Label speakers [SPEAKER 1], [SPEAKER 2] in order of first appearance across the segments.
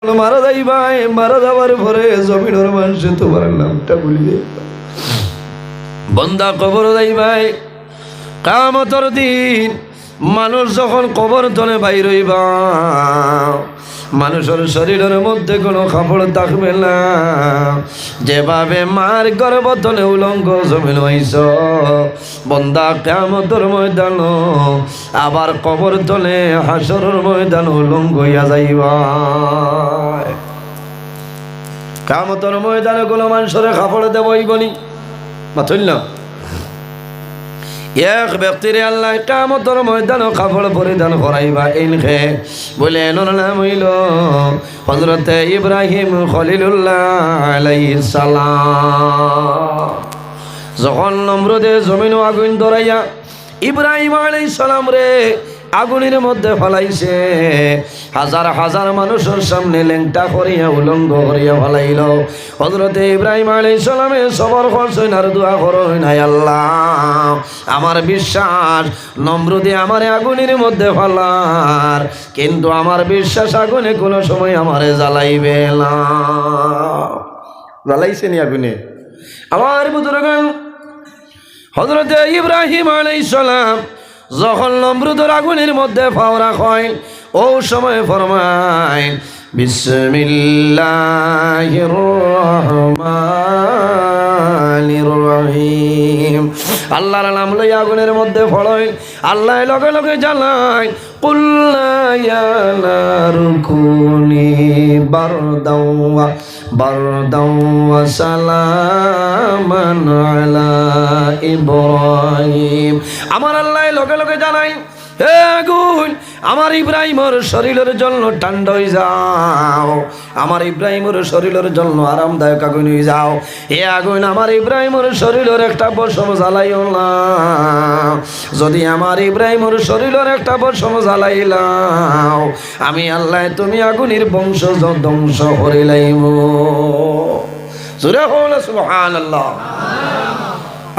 [SPEAKER 1] মারা যাই ভাই, মারা যাওয়ার পরে জমিনের মানুষে তোমার নামটা ভুলিয়ে বন্দা কবর যাই ভাই। কিয়ামতের দিন মানুষ যখন কবর তলে বাইর হইবা, মানুষের শরীরের মধ্যে কোনো কাপড় থাকবে না। যেভাবে মার গর্ভতলে উলঙ্গ জমিন হইছ বন্দা, কিয়ামতের ময়দান আবার কবর তলে হাসরের ময়দান উলঙ্গ হইয়া যাইবা। কিয়ামতের ময়দানে কোনো মানুষের কাপড় দেবই বলি মাথুল না। এক ব্যক্তিরে আল্লাহ কিয়ামতের ময়দানে কাপড় পরিধান করাইবা। ইনকে বলে এর নাম হইল হযরত ইব্রাহিম খলিলুল্লাহ আলাইহিস সালাম। যখন নমরুদে জমিন আগুন ধরাইয়া ইব্রাহিম আলাইহিস সালাম রে আগুনের মধ্যে ফেলাইছে, হাজার হাজার মানুষের সামনে লেংটা করিয়া উলঙ্গ করিয়া ফেলাইল। হযরতে ইব্রাহিম আলাইহিস সালামে সবর করছেন আর দোয়া করেন, হায় আল্লাহ আমার বিশ্বাস নমরুদে আমারে আগুনের মধ্যে ফেলার, কিন্তু আমার বিশ্বাস আগুনে কোনো সময় আমারে জ্বালাইবে না। জ্বালাইছে নি আগুনে? আমার বুজুর্গান হযরতে ইব্রাহিম আলাইহিস সালাম যখন নমরুদের আগুনের মধ্যে ফাওরা হয়, ও সময় ফরমায় বিসমিল্লাহির রহমানির রহিম। আল্লাহর নাম লই আগুনের মধ্যে ফড়ই, আল্লাহ লগে লগে জ্বালায় কুল্লা ইয়া নারু কুনি বারদাও ওয়া সালামান আলা ইব্রাহিম। আমার আল্লাহ লগে লগে জানাই, হে আগুন আমার ইব্রাহিমের শরীরের জন্য ঠান্ডা হয়ে যাও, আমার ইব্রাহিমের শরীরের জন্য আরামদায়ক আগুন হয়ে যাও। হে আগুন আমার ইব্রাহিমের শরীরের একটা বসম জ্বালাইও না, যদি আমার ইব্রাহিমের শরীরের একটা বসম জ্বালাইলাও আমি আল্লাহ তুমি আগুনের বংশ ধ্বংস করে লাইব। জোরে বলো সুবহানাল্লাহ।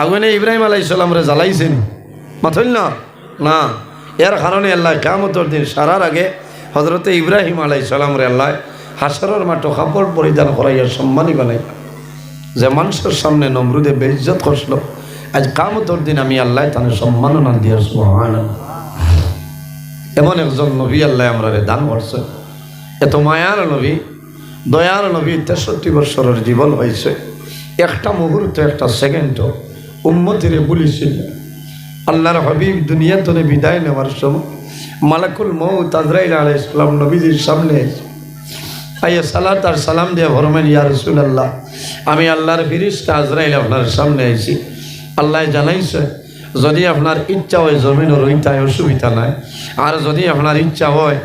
[SPEAKER 1] আগুনে ইব্রাহিম আলাইহিস সালাম রে জ্বালাইছেন মাথল না না। এর কারণে আল্লাহ কিয়ামতের দিন সারার আগে হযরতে ইব্রাহিম আলাইহিস সালাম রে আল্লাহ হাসরের মাঠে কাপড় পরিধান করাইয়া সম্মানী বানাইবা। যে মানুষের সামনে নমরুদে বেইজ্জত করছিল, আজ কিয়ামতের দিন আমি আল্লাহ তাকে সম্মাননা দিয়া সুবহানাল্লাহ। এমন একজন নবী আল্লাহ আমরা দান করছে, এত মায়ার নবী, দয়ার নবী। 63 বছরের জীবন হয়েছে, একটা মুহূর্ত একটা সেকেন্ডও উম্মতিরে বলিছিল। আল্লাহর হাবিব দুনিয়া থেকে বিদায় নেওয়ার সময় মালাকুল মউত আজরাইল আলাইহিস সালাম নবীজির সামনে আইয়া সালাত আর সালাম দিয়ে ফরমান, ইয়া রাসূলুল্লাহ আমি আল্লাহর ফেরেশতা আজরাইল আপনার সামনে আইছি। আল্লাহ জানাইছে যদি আপনার ইচ্ছা হয় জমিনের রইতায় অসুবিধা নাই, আর যদি আপনার ইচ্ছা হয়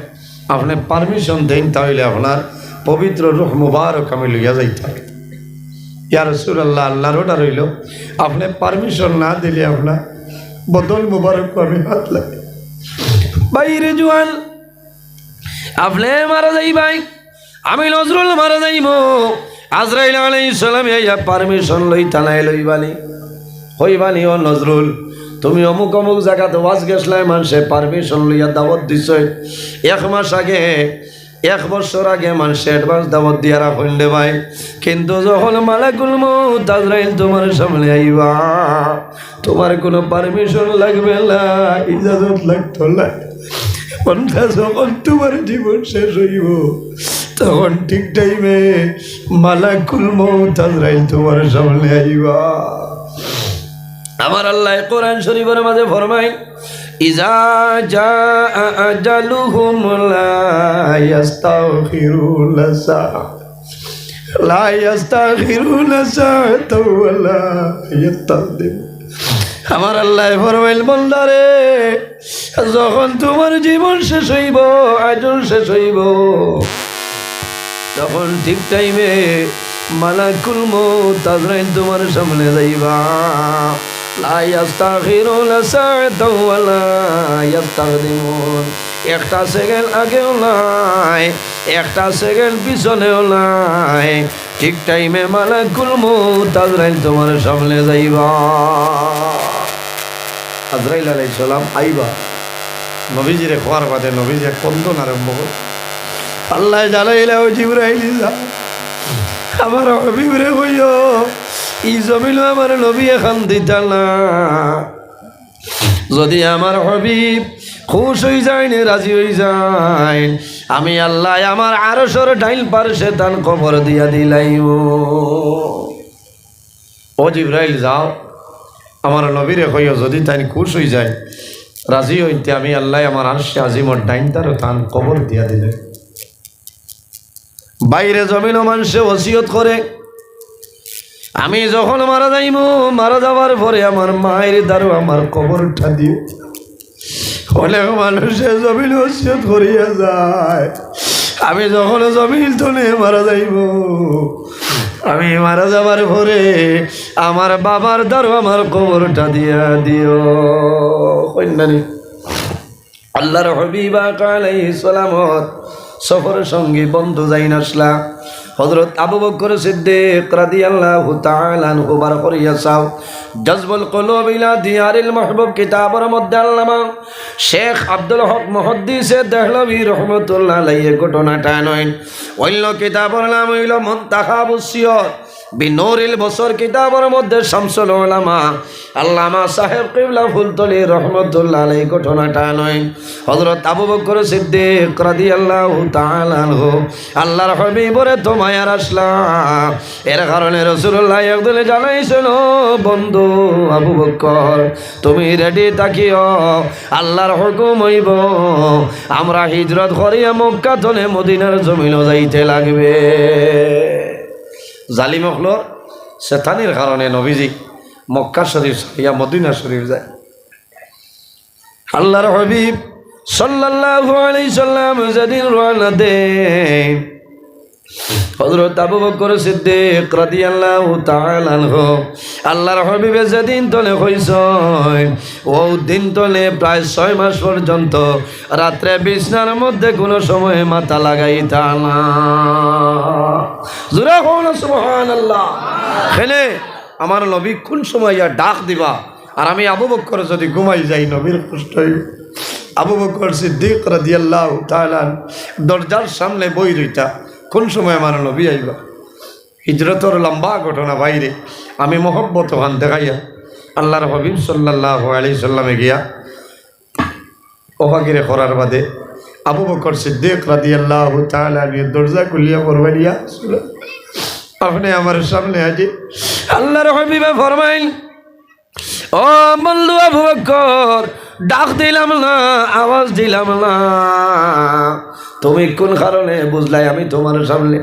[SPEAKER 1] আপনি পারমিশন দেন তাহলে আপনার পবিত্র রূহ মুবারক আমি লইয়া যাইতে হবে। ইয়া রাসূলুল্লাহ আল্লাহর ওটা রইল, আপনি পারমিশন না দিলে আপনার বদল মুবারক আমি হাত লাগে বাইরে জোয়ান আপনি মারা যাই ভাই, আমি নজরুল মারা যাইব। আজরাইল আলাইহিস সালাম ইয়া পারমিশন লই থানায় লইবানি হইবানি, ও নজরুল তুমি অমুক অমুক জায়গাতে ওয়াজ গেছলাই, মানুষে পারমিশন লইয়া দাওয়াত দিছে। 1 মাস আগে 1 বছর আগে মানুষে অ্যাডভান্স দাওয়াত দিয়া রাখুন দে ভাই, কিন্তু যখন মালাকুল মউত আজরাইল তোমার সামনে আইবা তোমার কোনো পারমিশন লাগবে না, ইজাজত লাগতো না। যখন তোমার জীবন শেষ হইব তখন ঠিক টাইমে মালাকুল মউত আজরাইল তোমার সামনে আইবা। আমার আল্লাহ কোরআন শরীফের মাঝে ফরমায়, ইজা জাআ আজালুহুম লা ইস্তাগফিরুনা সাআতাও ওয়া লা ইস্তাকদিমুন। আমার আল্লাহ ফরমাইল, বান্দারে যখন তোমার জীবন শেষ হইব, আজল শেষ হইব, তখন ঠিক টাইমে মালাকুল মউত আজরাইল তোমার সামনে যাইবা। লা ইস্তাগফিরুনা সাআতাও ওয়া লা ইস্তাকদিমুন। একটা সেকেন্ড আগেও নাই, একটা সেকেন্ড পিছনেও নাই, ঠিক টাইমে মালাকুল মউত আজরাইল তোমার সামনে যাইবা। আজরাইল আলাইহিস সালাম আইবা, নবীজিরে খোয়ার বাদে নবীজি কন্দন আরম্ভ করে আল্লাহ জানাইলা ও জিবরাইল যাও আমার হবিবরে কইও ই জমিল আমার নবী এখন দিতা না যদি আমার হবিব খুশ হয়ে যায় না রাজি হয়ে যায় আমি আল্লাহ আমার আরশের ডাইল পারছে তান খবর দিয়া দিলাইও ও জিবরাইল যাও আমার নবীরে কইও যদি তাই খুশ হয়ে যায় রাজি হইতে আমি আল্লাহ আমার আরশে আজিমর ডাইন তার তান খবর দিয়া দিলে বাইরে জমিন মানুষে ওসিয়ত করে আমি যখন মারা যাইব মারা যাওয়ার পরে আমার মায়ের দ্বারা আমার কবরটা দিও হলে মানুষে জমিন ওসিয়ত করিয়া যায় আমি যখন জমিন তলে মারা যাইব আমি মারা যাবার পরে আমার বাবার দ্বারা আমার কবরটা দিয়া দিও কন্যানি আল্লাহর হাবিব আলাইহিস সালামত সফর সঙ্গী বন্ধু যাইন আসলা হযরত আবু বকর সিদ্দিক রাদিয়াল্লাহু তাআলা আনহু বার করিয়া চাও জজবুল কুলুব ইলা দিয়ারিল মাহবুব কিতাবের মধ্যে আল্লামা শেখ আব্দুল হক মুহাদ্দিসে দেহলভী রাহমাতুল্লাহ আলাইহি ঘটনাটা নয় অন্য কিতাবের নাম হইল মুনতাখাবুস সিয়র বিনুরিল বসর কিতাবের মধ্যে শামসুল উলামা আল্লামা সাহেব কিবলা ফুলতলি রাহমাতুল্লাহ আলাইহি ঘটনাটা নয় হযরত আবু বকর সিদ্দিক রাদিয়াল্লাহু তাআলা আনহু আল্লাহর হাবিবরে তো মায়ার আসলা এর কারণে রাসূলুল্লাহ একদলে জানাইছিল বন্ধু আবু বকর তুমি রেডি থাকিও আল্লাহর হুকুম হইব আমরা হিজরত করিয়া মক্কা থেকে মদিনার জমিনে যাইতে লাগবে জালিম হলো শয়তানের কারণে নবীজি মক্কা শরীফ ছাড়িয়া মদিনা শরীফ যায় আল্লাহর হাবিব সাল্লাল্লাহু আলাইহি সাল্লাম যেদিন রওনা দেন হযরত আবু বকর সিদ্দিক রাদিয়াল্লাহু তাআলা আনহু আল্লাহর হাবিবে যেদিন তলে হইছয় ও দিন তলে প্রায় 6 মাস পর্যন্ত রাত্রে বিছনার মধ্যে কোনো সময় মাথা লাগাইতা না জোরে বলো সুবহানাল্লাহ খেলে আমার নবী কোন সময় ডাক দিবা আর আমি আবু বকর যদি ঘুমাই যাই নবীর কষ্ট হইবে আবু বকর সিদ্দিক রাদিয়াল্লাহু তাআলা দরজার সামনে বই রইতা কোন সময় আমার নবী আইবা হিজরতর লম্বা ঘটনা বাইরে আমি মোহব্বত ওখান দেখাইয়া আল্লাহর হাবিব সাল্লাল্লাহু আলাইহি সাল্লামে গিয়া ওহাগিরে করার বাদে আবু বকর সিদ্দিক রাদিয়াল্লাহু তাআলা দরজা খুলিয়া ফরমাইয়া আপনি আমার সামনে আজি আল্লাহর হাবিবে ফরমাইল ও বন্ধু আবু বকর ডাক দিলাম না আওয়াজ দিলাম না তুমি কোন কারণে বুঝলাই আমি তোমার সামনে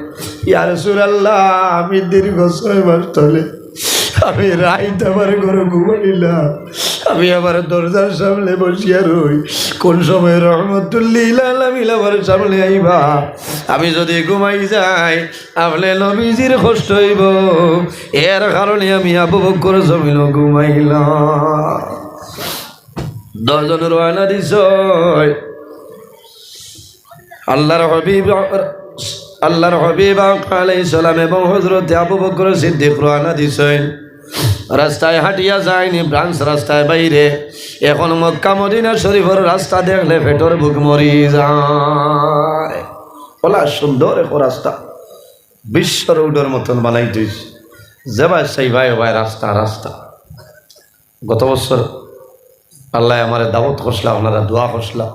[SPEAKER 1] ইয়া রাসূলুল্লাহ আমি দীর্ঘ 6 মাস ধরে আমি রাইত আমার ঘরে ঘুমাইলাম আমি আমার দরজার সামনে বসিয়া রই কোন সময় রহমতুল্লিল আলামিন আমার সামনে আইবা আমি যদি ঘুমাই যাই আপনি নবীজির কষ্ট হইব এর কারণে আমি আবু বকর জমিন ঘুমাইলাম 10 জন রওনা দিছ আল্লাহর হাবিব আলাইহিস সালাম এবং হযরত আবু বকর সিদ্দিক রওনা দিছেন রাস্তায় হাঁটিয়া যায়নি ব্রাঞ্চ রাস্তায় বাইরে এখন মক্কা মদিনা শরীফের রাস্তা দেখলে পেটের বুক মরি যায় ওলা সুন্দর এক রাস্তা বিশ্ব রোডের মতন বানাই দিয়েছে যেভাবে সেই ভাই ভাই রাস্তা রাস্তা গত বছর আল্লাহ আমার দাওয়াত করছিলাম আপনারা দোয়া করছিলাম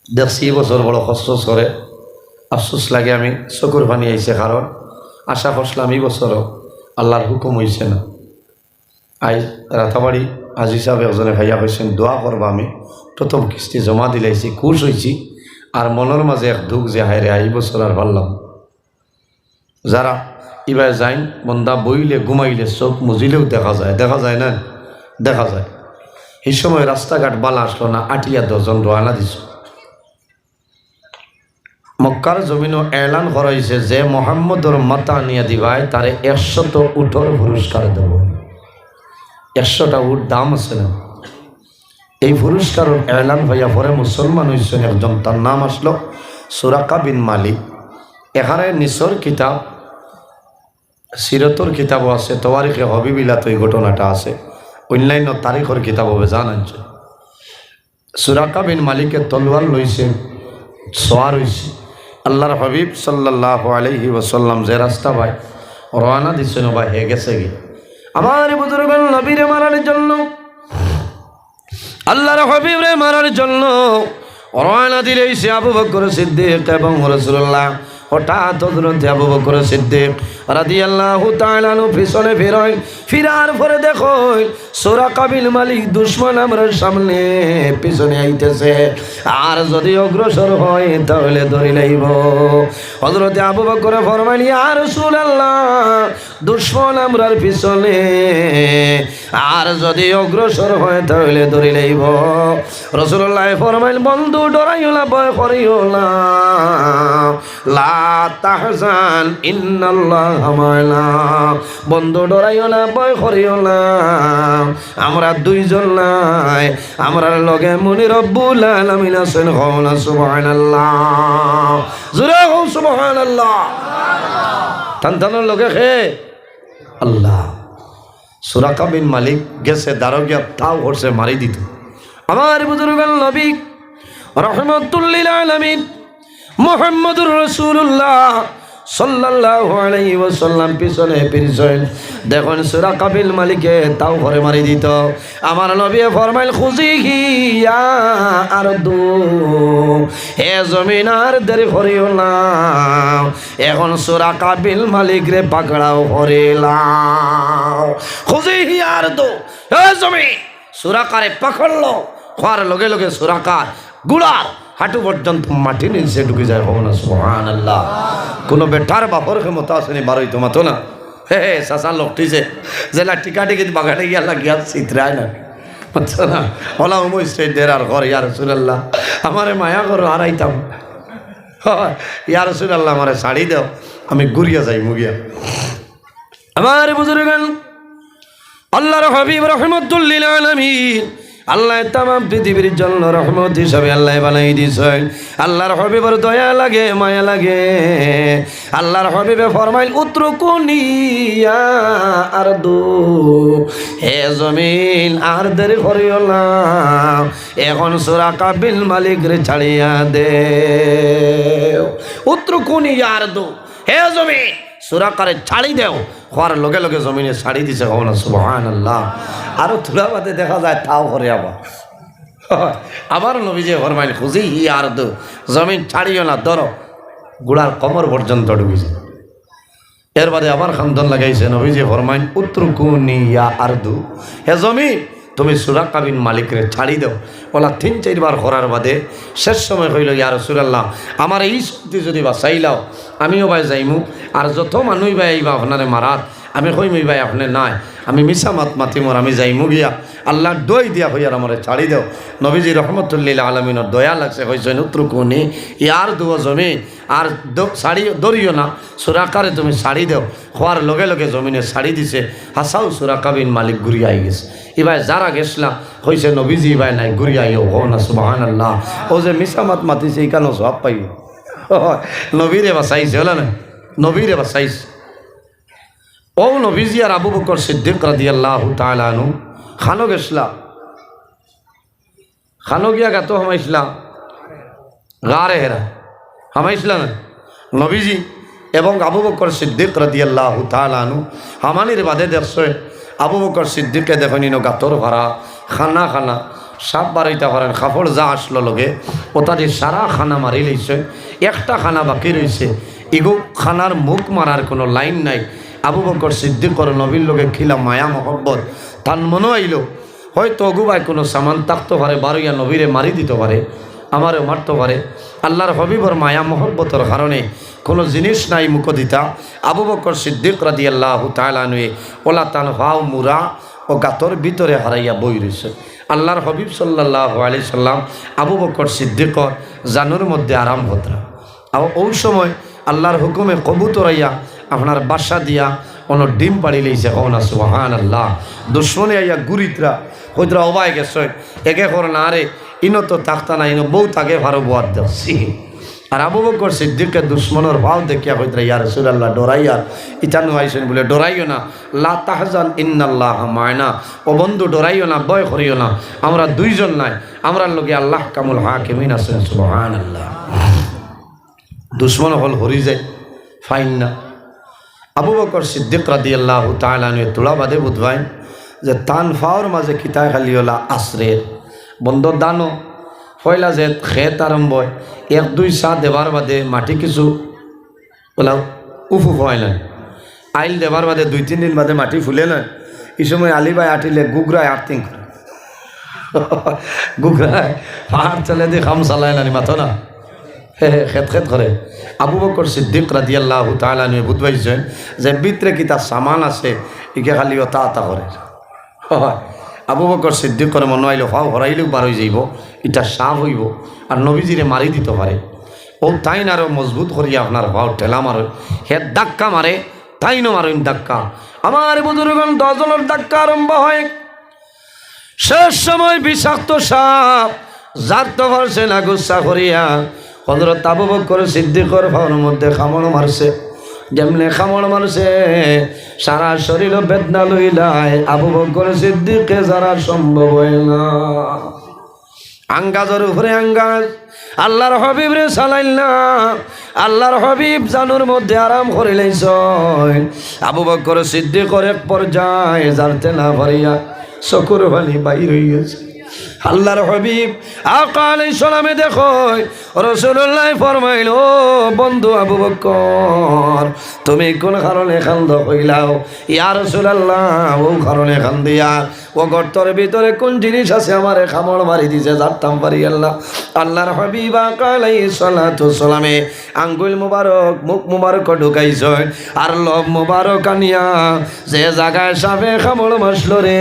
[SPEAKER 1] দেখছি বছর বড় কষ্ট করে আফসোস লাগে আমি চকুর পানি আইছে কারণ আশা করছিলাম এই বছরও আল্লাহর হুকুম হয়েছে না আই রাতাবাড়ি আজি সাহেব একজনে ভাইয়া হয়েছেন দোয়া করবো আমি প্রথম কিস্তি জমা দিলাইছি খুশ হয়েছি আর মনের মাঝে এক দুঃখ যে হায় রে এই বছর আর ভাবলাম যারা এবার যাইন বন্দা বইলে ঘুমাইলে চোখ মুজিলেও দেখা যায় না দেখা যায় এই সময় রাস্তাঘাট বালা আসলো না আটিয়া 10 জন রওনা দিছ মক্কার জমিনও এলান করা হয়েছে যে মোহাম্মদর মাতা নিয়ে দিবাই তারে 100টা উঠর পুরস্কার দেব 100টা উট দাম আছে না এই পুরস্কারের এলান ভাইয়া পরে মুসলমান হয়েছেন একজন তার নাম আসলো সুরাকা বিন মালিক এখানে নিসর কিতাব সিরতর কিতাবও আছে তওয়ারিখে হবিবিলাত এই ঘটনাটা আছে অন্যান্য তারিখের কিতাব হবে জানাচ্ছে সুরাকা বিন মালিকের তলোয়ার লইছে সোয়ার হয়েছে আল্লাহর হাবিব সাল্লাল্লাহু আলাইহি ওয়াসাল্লাম যে রাস্তা ভাই রওনা দিছেন ভাই হে গেছে কি আমার বুজুর্গগণ নবীরে মারার জন্য, আল্লাহর হাবিবরে মারার জন্য রওনা দিলেই সে আবু বকর সিদ্দিক এবং রাসূলুল্লাহ। হঠাৎ হযরত আবু বকর সিদ্দিক রাদিয়াল্লাহু তাআলা আনহু পিছনে ফিরেন, ফিরার পরে দেখো সুরাকা বিন মালিক দুশমন আমরার সামনে পিছনে আইতেছে, আর যদি অগ্রসর হয় তাহলে ধরে লইব। হযরত আবু বকর ফরমাইলেন, ইয়া রাসূলুল্লাহ, দুশমন আমরার পিছনে, আর যদি অগ্রসর হয় তাহলে ধরে লইব। রাসূলুল্লাহ ফরমাইলেন, বন্ধু ডরাইও না, ভয় করিও না, লা তাহজান ইন্নাল্লাহ মা'ানা। বন্ধু ডরাইও না, ভয় করিও না, আমরা দুইজন নাই, আমরার লগে মুনি রব্বুল আলামিন আছেন। কওনা সুবহানাল্লাহ, জোরে কও সুবহানাল্লাহ। তানতানোর লগে কে? আল্লাহ। সুরাকা বিন মালিক গেছে দারোগিয়া তাও করছে মারি দিত। আমার বুজুর্গান নবী রাহমাতুল লিল আলামিন মুহাম্মদুর রাসূলুল্লাহ সাল্লাল্লাহু আলাইহি ওয়াসাল্লাম পিছনে পিছনে দেখুন সুরাকা বিন মালিকে তাও করে মারি দিত। আমার নবী ফরমাইল, খুজিহি ইয়া আরদু, হে জমিন আর দেরি করিও না, এখন সুরাকা বিন মালিক রে পাকড়াও করিলাও। খুজিহি ইয়া আরদু, হে জমিন সুরাকারে পাকড়লো, খাওয়ার লগে লগে সুরাকার গুড়ার হাঁটু পর্যন্ত মাটি নিচে ঢুকে যায়। না সুবহানাল্লাহ। কোনো বেটার বাপর ক্ষমতা আসেনি বারোই তো মাতো না। হে হে চাচা লোকটিছে জেলা টিকা টিকি বাগানে গিয়া লাগিয়া চিত্রায় না, বুঝছো না? ওলা উমই স্টেট আর ঘর, ইয়া রাসূলুল্লাহ আমারে মায়া করো হারাইতাম, ইয়া রাসূলুল্লাহ আমারে শাড়ি দাও, আমি ঘুরিয়া যাই মুগিয়া। আমার বুজুর্গান আল্লাহর হাবিব রাহমাতুল লিল আলামিন, আল্লাহ তামাম পৃথিবীর জন্য রহমত হিসাবে আল্লাহ বানাই দিয়েছেন। আল্লাহর হাবিবের দয়া লাগে, মায়া লাগে। আল্লাহর হাবিবে ফরমাইল, উতরুকুনি ইয়া আরদু, হে জমিন আর দেরি করিও না, এখন সুরাকা বিন মালিক রে ছাড়িয়া দে। উতরুকুনি ইয়া আরদু, হে জমিন সুরাকারে ছাড়ি দেও। হওয়ার লগে লগে জমিনে ছাড়ি দিছে। না সুবহানাল্লাহ। আরো থোড়া বাদে দেখা যায় তাও করে আবার নবীজি ফরমাইল, খুঁজি ই আর দু, জমিন ছাড়িও না, ধরো গুড়ার কমর পর্যন্ত ডুবিছে। এর বাদে আবার খান্দন লাগাইছে, নবীজি ফরমাইল, উতরুকুনি ইয়া আরদু, হে জমিন তুমি সুরাকা বিন মালিকরে ছাড়ি দাও। ওলা ৩-৪ বার করার বাদে শেষ সময় হইল, ইয়া রাসূলুল্লাহ আমার এই শক্তি যদি বাঁচাইলাও আমিও ভাই যাইমু, আর যত মানুষ ভাই আইবা আপনারে মারাত আমি কইমই ভাই আপনি নাই, আমি মিশা মাত মাতিমর, আমি যাইমু গিয়া আল্লাহ দই দিয়া হইয়ার আমারে ছাড়ি দেও। নবীজি রহমতুল লিল আলামিনের দয়া লাগছে, কইছেন উতরুকুনি ইয়ার দুও জমিন আর শাড়ি দরিও না, সুরাকারে তুমি শাড়ি দেও। হওয়ার লগে লগে জমিনে শাড়ি দিছে। হাসাও সুরাকা বিন মালিক ঘুরিয়া আই গেছে। ইবাই যারা গেছিলাম হয়েছে নবীজি ইবাই নাই ঘুরিয়া আইও। হো না সুবহানাল্লাহ। ও যে মিশা মাত মাতিছে এইখানেও সব পাইব। নবীরে বাঁচাইছে, হলো না? নবীরে বাঁচাইছে। ও নবীজি আর আবু বকর সিদ্দিক রাদিয়াল্লাহু তাআলা আনহু খানো গেছিলাম, খানো গিয়া গাতো হামাইছিলাম, গারে হেরা হামাইছিলাম না নবীজি এবং আবু বকর সিদ্দিক রাদিয়াল্লাহু তাআলা আনহু হামানির বাদে দেখছে আবু বকর সিদ্দিককে দেখনি গাতর ভরা খানা খানা সাপ বাড়াইতে পারেন, কাপড় যা আসলো লগে ওটাতে সারা খানা মারি লইছে, একটা খানা বাকি রয়েছে। ইগো খানার মুখ মারার কোনো লাইন নাই। আবু বকর সিদ্দিকর নবীর লগে খিলা মায়া মহব্বত তান মনে আইল, হয়তো অগুবায় কোনো সামান থাকতে পারে, বারোইয়া নবীরে মারি দিতে পারে, আমারও মারতে পারে। আল্লাহর হবিবর মায়া মহব্বতের কারণে কোনো জিনিস নাই মুখ দিতা। আবু বকর সিদ্দিক রাদিয়াল্লাহু তাআলা আনহু ওলা তান ভাও মুরা ও গাতর ভিতরে হারাইয়া বই রয়েছে। আল্লাহর হবিব সাল্লাল্লাহু আলাইহি সাল্লাম আবু বকর সিদ্দিকর জানুর মধ্যে আরাম হতরা। আর ওই সময় আল্লাহর হুকুমে কবুতরাইয়া আপনার বাসা দিয়া কোনো ডিম পাড়ি লইছে। হো না সুবহানাল্লাহ। দুশ্মনে আইয়া গুরিতরা হইতরা অবাই গেছে, একে কর না রে ইনো তো থাকতা না, ইনো বউ তাকে ভারো বোয়ার দেখছি। আর আবু বকর সিদ্দিকের দুশ্মনের ভাব দেখিয়া হইতরা ইয়া রাসূলুল্লাহ ডরাইয়ার ইতানু আইছেন বলে, ডরাইও না, লা তাহজান ইন্নাল্লাহ মা'ানা, ও বন্ধু ডরাইও না, ভয় করিও না, আমরা দুইজন নাই, আমরা লগে আল্লাহ কামুল হাকিমিন আছেন। সুবহানাল্লাহ। দুশ্মন হল হরি যায় ফাইন না। আবু বকর সিদ্দিক রাদিয়াল্লাহু তাআলা আনহু তোলা বাদে বুধবাই যে তান ফাওর মাঝে কিতায় খালি হলা আশ্রের বন্ধ দানো পয়লা যে খেত আরম্ভ হয় 1-2 সা দেবার বাদে মাটি কিছু ওলা উফু হয় না, আইল দেবার বাদে 2-3 দিন বাদে মাটি ফুলে না। এই সময় আলী ভাই আটিলে গুগরায় আর্থিং করে গুগরায় পাহাড় চলে দিয়ে খাম চালায় না মাথো না খেত খেত করে। আবু বকর সিদ্দিক রাদিয়াল্লাহু তাআলা আনহু বুঝবাইছেন যে ভিতরে কি তার সামান আছে ইকে খালি অতা আতা করে। আবু বকর সিদ্দিকর মনে হইল ফাও হরাইলেও বার হয়ে যাইব, এটা সাফ হইব আর নবীজিরে মারি দিতে পারে। ও তাইন আরো মজবুত করিয়া আপনার ভাও ঠেলা মারে, হে ধাক্কা মারে তাইনও মারেন ধাক্কা। আমার বুজুর্গণ 10 জনের ধাক্কা আরম্ভ হয়। শেষ সময় বিষাক্ত সাপ যার তো পারছে না গুচ্ছা করিয়া হযরত আবু বকর সিদ্দিকর ভাওর মধ্যে কামড় মারছে। যেমনে কামড় মারছে সারা শরীর বেদনা লইলায় আবু বকর সিদ্দিকে যারা সম্ভব হয় না। আঙ্গাজের উপরে আঙ্গাজ আল্লাহর হাবিব রে চালাইল না, আল্লাহর হাবিব জানুর মধ্যে আরাম করে লাইছ। আবু বকর সিদ্দিকর এক পর্যায়ে জানতে না পারিয়া চকুর পানি বাইর হয়ে গেছে। আল্লাহর হাবিব আকা আলাইহিস সালামে দেখো রাসূলুল্লাহ ফরমাইল, ও বন্ধু আবু বকর তুমি কোন কারণে কান্দ কইলাও? ইয়া রাসূলুল্লাহ ও কারণে কান্দিয়া ও গর্তের ভিতরে কোন জিনিস আছে আমারে কামড় মারি দিছে জানতাম পারি আল্লাহ। আল্লাহর হাবিব আকা আলাইহিস সালাতু সালামে আঙ্গুল মুবারক মুখ মুবারক ঢুকাইছেন আর লব মুবারক আনিয়া যে জায়গায় সাপে কামড় মারল রে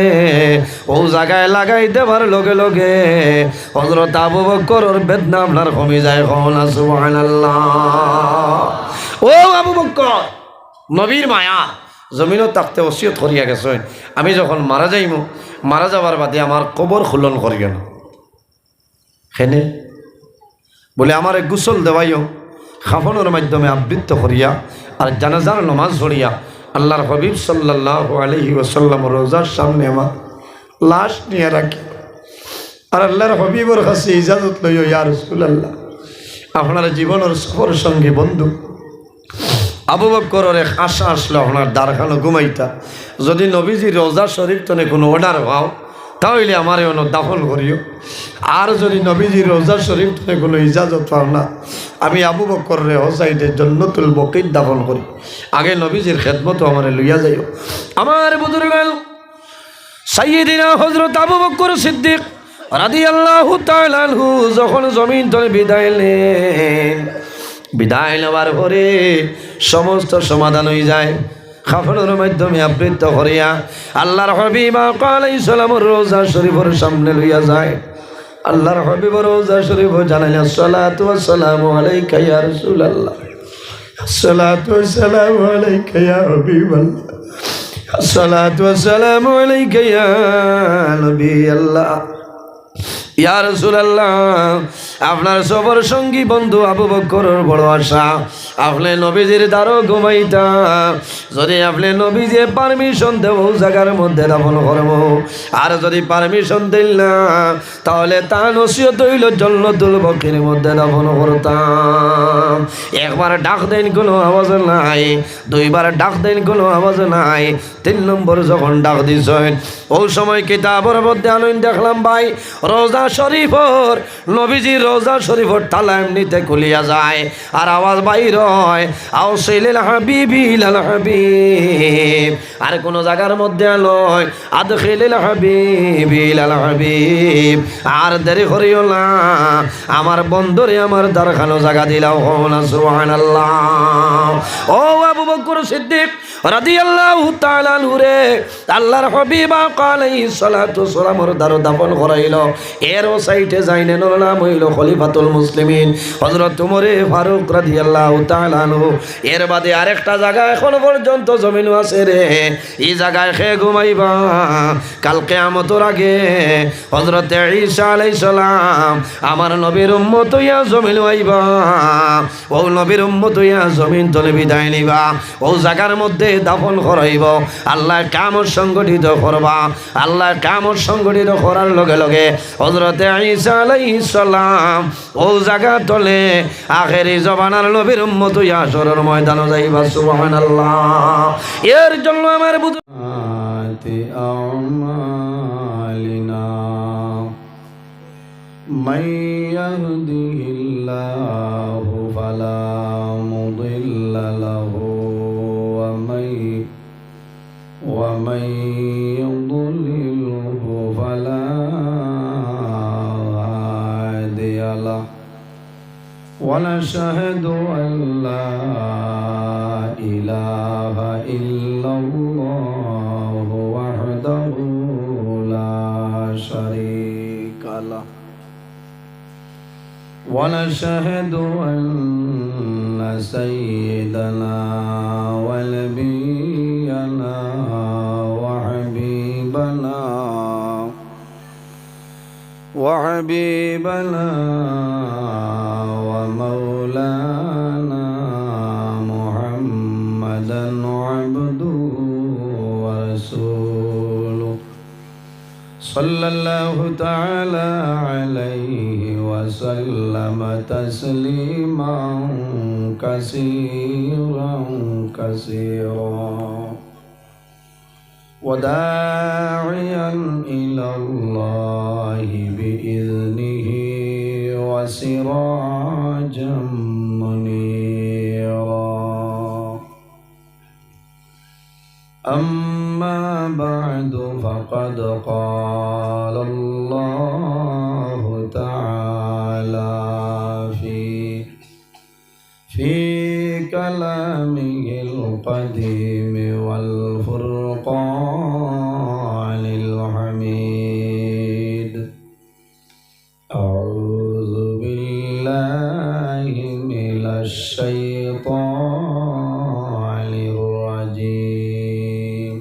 [SPEAKER 1] ও জায়গায় লাগাই দেবার লগে লগে হযরত আবু বকরের বেদনা আপনার কমে যায়। কওনা সুবহানাল্লাহ। ও আবু বকর নবীর মায়া জমিনও তাকতে ওসিয়ত করিয়া গেছেন, আমি যখন মারা যাইমু মারা যাবার বাদে আমার কবর খুলন করিও না। হেনে বলে আমার গোসল দেওয়াইও খাফনের মাধ্যমে আবৃত্ত করিয়া আর জানাজার নমাজ পড়িয়া আল্লাহর হাবিব সাল্লাল্লাহু আলাইহি ওয়াসাল্লাম রোজার সামনে আমার লাশ নিয়ে রাখি আর আল্লাহর হাবিবর কাছে ইজাজত লইও, ইয়া রাসূলুল্লাহ আপনার জীবনের সফর সঙ্গী বন্ধু আবু বকরের এক আশা আসলো আপনার দ্বারখানো ঘুমাইতা, যদি নবীজি রোজা শরীফ তনে কোনো অর্ডার পাও তাহলে আমার অন্য দাফন করিও, আর যদি নবীজি রোজা শরীফ তনে কোনো ইজাজত পাও না আমি আবু বকরের হোসাইডে জান্নাতুল বকিত দাফন করি, আগে নবীজির খেদমত আমার লইয়া যাইও। আমার বুজুর্গ সাইয়্যিদিনা হযরত আবু বকর সিদ্দিক রাদিয়াল্লাহু তাআলা আনহু যখন জমিন তলে বিদায় নেন, বিদায় নেওয়ার পরে সমস্ত সমাধান হয়ে যায়। খাফনের মাধ্যমে আবৃত্ত করিয়া আল্লাহর হাবিব আলাইহিস সালামের রওজা শরীফের সামনে লইয়া যায়। আল্লাহর হাবিবের রওজা শরীফ জানাইলেন, আসসালাতু ওয়াসসালামু আলাইকা ইয়া রাসূলুল্লাহ, আসসালাতু ওয়াসসালামু আলাইকা ইয়া হাবিবাল্লাহ, আসসালাতু ওয়াসসালামু আলাইকা ইয়া নবী আল্লাহ। ইয়া রাসূলুল্লাহ আপনার সফর সঙ্গী বন্ধু আবু বকরের বড় আশা আপনি নবীজির দ্বারও ঘুমাইতা, যদি আপনি নবীজি পারমিশন দেব জায়গার মধ্যে দাফন করব, আর যদি পারমিশন দিল না তাহলে তা নসিহত হইল জান্নাতুল বকির মধ্যে দাফন করতাম। একবার ডাক দেন কোনো আওয়াজ নাই, দুইবার ডাক দেন কোনো আওয়াজ নাই, 3 নম্বর যখন ডাক দিছেন ওই সময় কিতাবের মধ্যে আনন্দ দেখলাম ভাই রোজা শরীফর নবীজির রোজা শরীফর তালা এমনিতে খুলিয়া যায় আর আওয়াজ বাইর হয় আউসিলিল হাবিবিল হাবিব, আর কোন জায়গার মধ্যে নয় আদখিলিল হাবিবিল হাবিব। আর দেরি করিও না আমার বন্ধুরে আমার দরখানো জায়গা দিলাও, না সুবহানাল্লাহ। ও আবু বকর সিদ্দিক রাদিয়াল্লাহু তাআলা আনহু রে আল্লাহর হাবিব আলাইহিস সালাতু ওয়াসসালামের দ্বারা দাফন করাইল। এর সাইডে যাইনের নাম হইল খলিফাতুল মুসলিমিন হযরত ওমর ফারুক রাদিয়াল্লাহু তাআলা আনহু। এর বাদে আরেকটা জায়গা এখন পর্যন্ত জমিন আছে রে, এই জায়গায় খে ঘুমাইবা কাল কিয়ামতের আগে হযরত ঈসা আলাইহিস সালাম আমার নবীর উম্মত হইয়া জমিন আইবা, ও নবীর উম্মত হইয়া জমিন তলে বিদায় নিবা, ও জায়গার মধ্যে দাফন করাইব। আল্লাহ কিয়ামত সংগঠিত করবা, আল্লাহ কিয়ামত সংগঠিত করার লগে লগে হযরত ঈসা আলাইহিস সালাম ও জায়গা তলে আখেরি জবানার নবীর উম্মত হইয়া হাশরের ময়দানে যাইবা সুবহানাল্লাহ। এর জন্য আমার বুঝ আমালিনা من يهده الله فلا مضل له ومن يضلله فلا هادي له ونشهد أن لا إله إلا الله وحده لا شريك له ونشهد أن سيدنا ونبينا وحبيبنا ومولانا محمدا عبده ورسوله صلى الله تعالى عليه وسلم تسليما كثيرا كثيرا وداعيا إلى الله بإذنه وسراجا منيرا. أما بعد فقد قال الله تعالى في كلامه القديم والفرقان الحميد. أعوذ بالله من الشيطان الرجيم.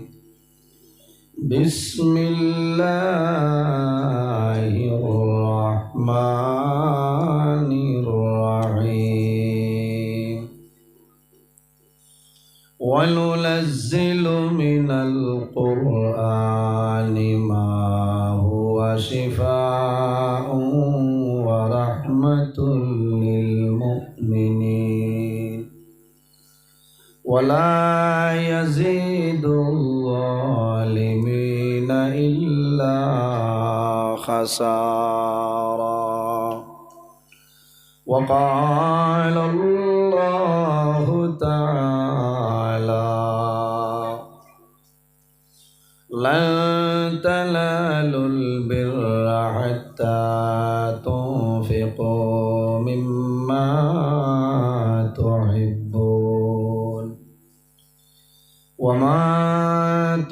[SPEAKER 1] بسم الله الرحمن الرحيم. وننزل من القرآن ما هو شفاء ورحمة للمؤمنين ولا يزيد الظالمين إلا خسارا. وقال الله تعالى لن تنالوا البر حتى تنفقوا مما تحبون وما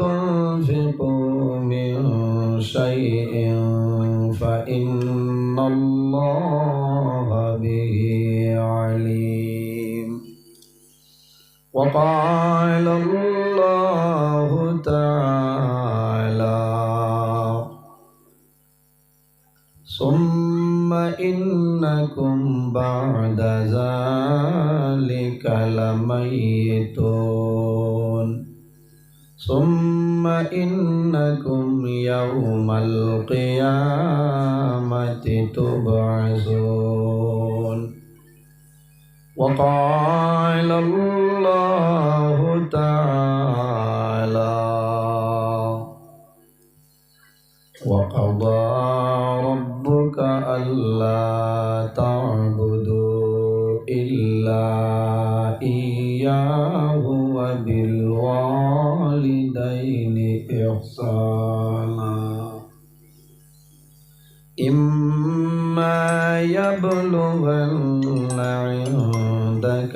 [SPEAKER 1] تنفقوا من شيء فإن الله به عليم. وقال الله تعالى ثم إنكم بعد ذلك لميتون ثم إنكم يوم القيامة تبعثون. وقال الله تعالى وقضى ربك ألا تعبدوا إلا إياه وبالوالدين إحسانا. إما يبلغن عندك